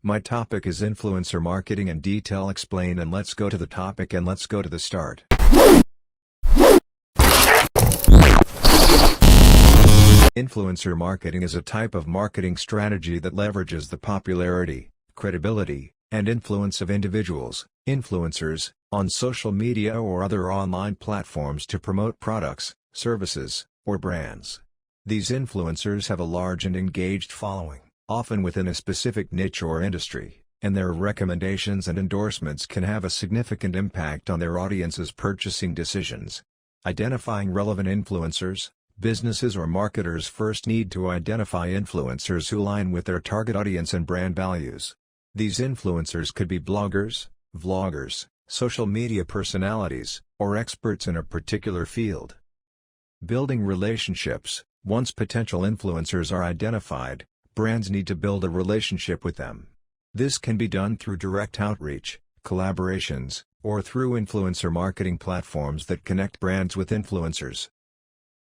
My topic is influencer marketing in detail explained, and let's go to the topic and let's go to the start. Influencer marketing is a type of marketing strategy that leverages the popularity, credibility, and influence of individuals, influencers, on social media or other online platforms to promote products, services, or brands. These influencers have a large and engaged following, often within a specific niche or industry, and their recommendations and endorsements can have a significant impact on their audience's purchasing decisions. Identifying relevant influencers. Businesses or marketers first need to identify influencers who align with their target audience and brand values. These influencers could be bloggers, vloggers, social media personalities, or experts in a particular field. Building relationships. Once potential influencers are identified, brands need to build a relationship with them. This can be done through direct outreach, collaborations, or through influencer marketing platforms that connect brands with influencers.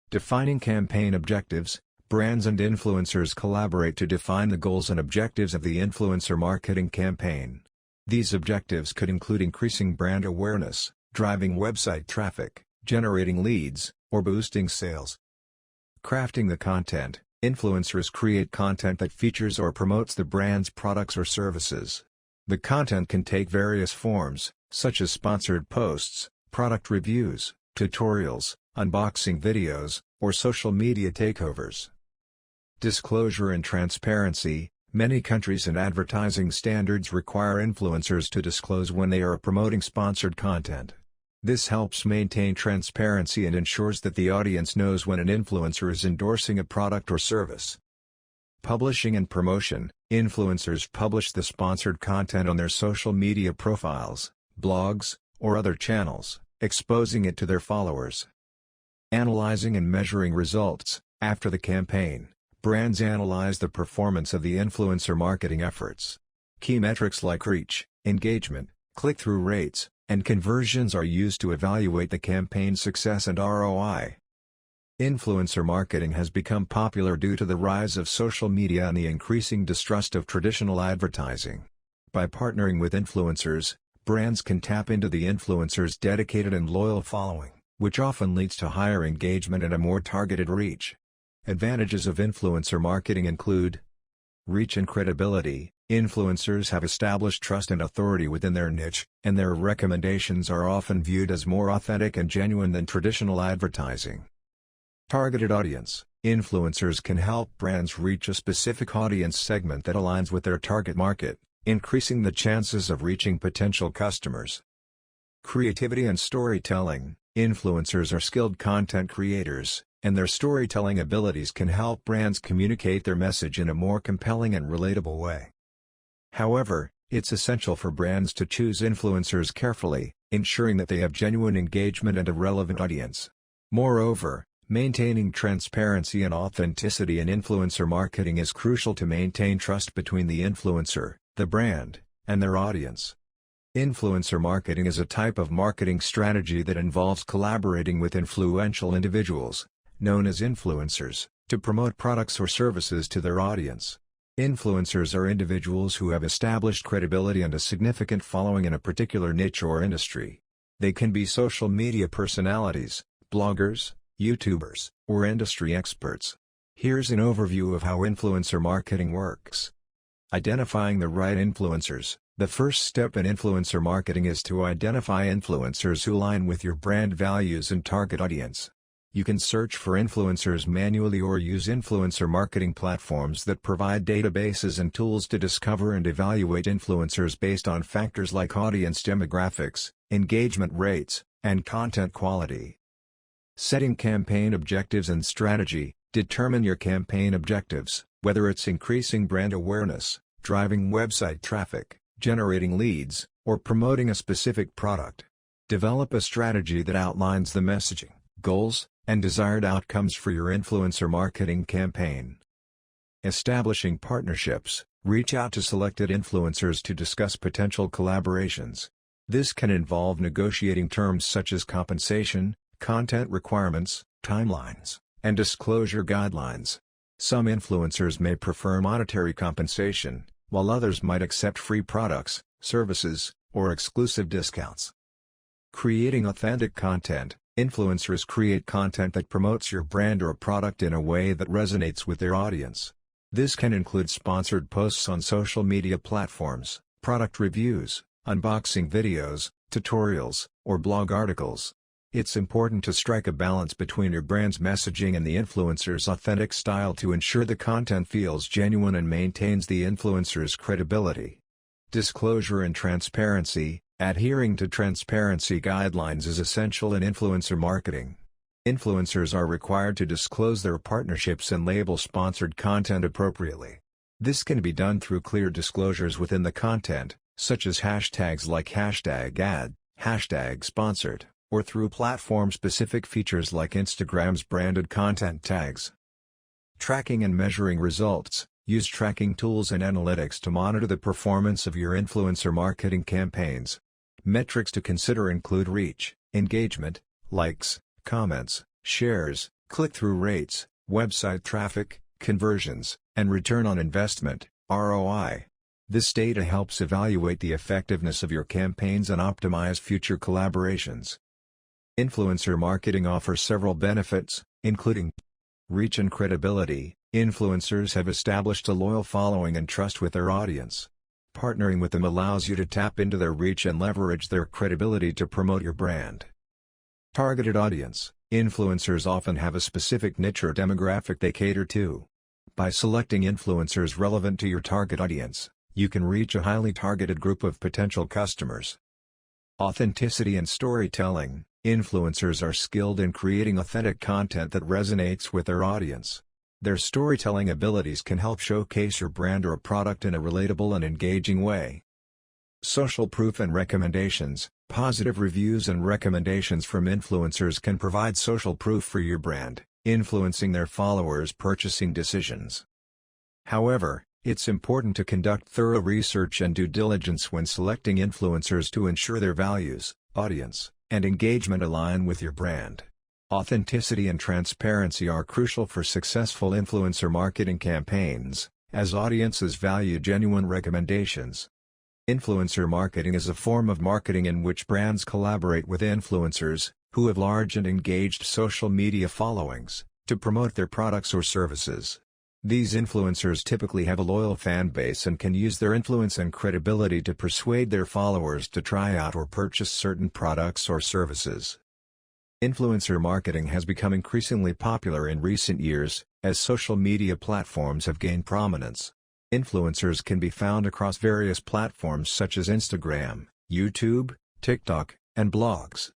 Defining campaign objectives. Brands and influencers collaborate to define the goals and objectives of the influencer marketing campaign. These objectives could include increasing brand awareness, driving website traffic, generating leads, or boosting sales. Crafting the content. Influencers create content that features or promotes the brand's products or services. The content can take various forms, such as sponsored posts, product reviews, tutorials, unboxing videos, or social media takeovers. Disclosure and transparency. Many countries and advertising standards require influencers to disclose when they are promoting sponsored content. This helps maintain transparency and ensures that the audience knows when an influencer is endorsing a product or service. Publishing and promotion. Influencers publish the sponsored content on their social media profiles, blogs, or other channels, exposing it to their followers. Analyzing and measuring results. After the campaign, brands analyze the performance of the influencer marketing efforts. Key metrics like reach, engagement, click-through rates, and conversions are used to evaluate the campaign's success and ROI. Influencer marketing has become popular due to the rise of social media and the increasing distrust of traditional advertising. By partnering with influencers, brands can tap into the influencers' dedicated and loyal following, which often leads to higher engagement and a more targeted reach. Advantages of influencer marketing include reach and credibility. Influencers have established trust and authority within their niche, and their recommendations are often viewed as more authentic and genuine than traditional advertising. Targeted audience. Influencers can help brands reach a specific audience segment that aligns with their target market, increasing the chances of reaching potential customers. Creativity and storytelling. Influencers are skilled content creators, and their storytelling abilities can help brands communicate their message in a more compelling and relatable way. However, it's essential for brands to choose influencers carefully, ensuring that they have genuine engagement and a relevant audience. Moreover, maintaining transparency and authenticity in influencer marketing is crucial to maintain trust between the influencer, the brand, and their audience. Influencer marketing is a type of marketing strategy that involves collaborating with influential individuals, known as influencers, to promote products or services to their audience. Influencers are individuals who have established credibility and a significant following in a particular niche or industry. They can be social media personalities, bloggers, YouTubers, or industry experts. Here's an overview of how influencer marketing works. Identifying the right influencers. The first step in influencer marketing is to identify influencers who align with your brand values and target audience. You can search for influencers manually or use influencer marketing platforms that provide databases and tools to discover and evaluate influencers based on factors like audience demographics, engagement rates, and content quality. Setting campaign objectives and strategy. Determine your campaign objectives, whether it's increasing brand awareness, driving website traffic, generating leads, or promoting a specific product. Develop a strategy that outlines the messaging, goals, and desired outcomes for your influencer marketing campaign. Establishing partnerships. Reach out to selected influencers to discuss potential collaborations. This can involve negotiating terms such as compensation, content requirements, timelines, and disclosure guidelines. Some influencers may prefer monetary compensation, while others might accept free products, services, or exclusive discounts. Creating authentic content. Influencers create content that promotes your brand or product in a way that resonates with their audience. This can include sponsored posts on social media platforms, product reviews, unboxing videos, tutorials, or blog articles. It's important to strike a balance between your brand's messaging and the influencer's authentic style to ensure the content feels genuine and maintains the influencer's credibility. Disclosure and transparency. Adhering to transparency guidelines is essential in influencer marketing. Influencers are required to disclose their partnerships and label sponsored content appropriately. This can be done through clear disclosures within the content, such as hashtags like #ad, #sponsored, or through platform-specific features like Instagram's branded content tags. Tracking and measuring results. Use tracking tools and analytics to monitor the performance of your influencer marketing campaigns. Metrics to consider include reach, engagement, likes, comments, shares, click-through rates, website traffic, conversions, and return on investment, ROI. This data helps evaluate the effectiveness of your campaigns and optimize future collaborations. Influencer marketing offers several benefits, including reach and credibility. Influencers have established a loyal following and trust with their audience. Partnering with them allows you to tap into their reach and leverage their credibility to promote your brand. Targeted audience. Influencers often have a specific niche or demographic they cater to. By selecting influencers relevant to your target audience, you can reach a highly targeted group of potential customers. Authenticity and storytelling. Influencers are skilled in creating authentic content that resonates with their audience. Their storytelling abilities can help showcase your brand or product in a relatable and engaging way. Social proof and recommendations. Positive reviews and recommendations from influencers can provide social proof for your brand, influencing their followers' purchasing decisions. However, it's important to conduct thorough research and due diligence when selecting influencers to ensure their values, audience, and engagement align with your brand. Authenticity and transparency are crucial for successful influencer marketing campaigns, as audiences value genuine recommendations. Influencer marketing is a form of marketing in which brands collaborate with influencers, who have large and engaged social media followings, to promote their products or services. These influencers typically have a loyal fan base and can use their influence and credibility to persuade their followers to try out or purchase certain products or services. Influencer marketing has become increasingly popular in recent years, as social media platforms have gained prominence. Influencers can be found across various platforms such as Instagram, YouTube, TikTok, and blogs.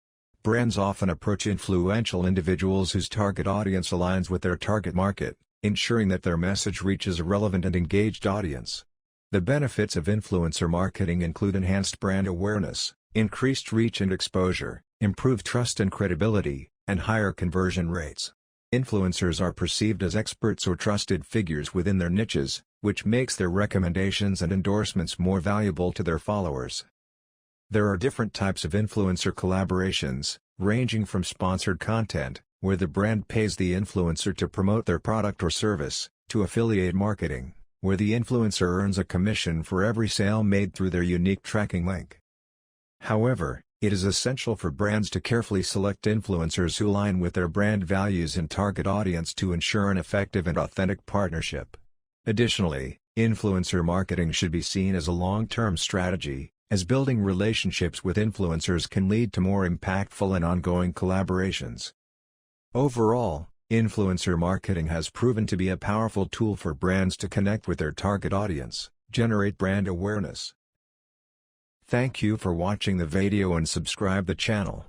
Brands often approach influential individuals whose target audience aligns with their target market, ensuring that their message reaches a relevant and engaged audience. The benefits of influencer marketing include enhanced brand awareness, increased reach and exposure, improved trust and credibility, and higher conversion rates. Influencers are perceived as experts or trusted figures within their niches, which makes their recommendations and endorsements more valuable to their followers. There are different types of influencer collaborations, ranging from sponsored content, where the brand pays the influencer to promote their product or service, to affiliate marketing, where the influencer earns a commission for every sale made through their unique tracking link. However, it is essential for brands to carefully select influencers who align with their brand values and target audience to ensure an effective and authentic partnership. Additionally, influencer marketing should be seen as a long-term strategy, as building relationships with influencers can lead to more impactful and ongoing collaborations. Overall, influencer marketing has proven to be a powerful tool for brands to connect with their target audience, generate brand awareness. Thank you for watching the video and subscribe the channel.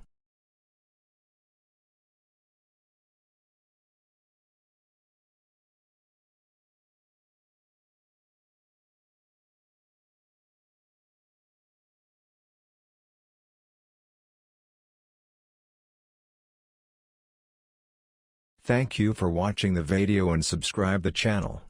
Thank you for watching the video and subscribe the channel.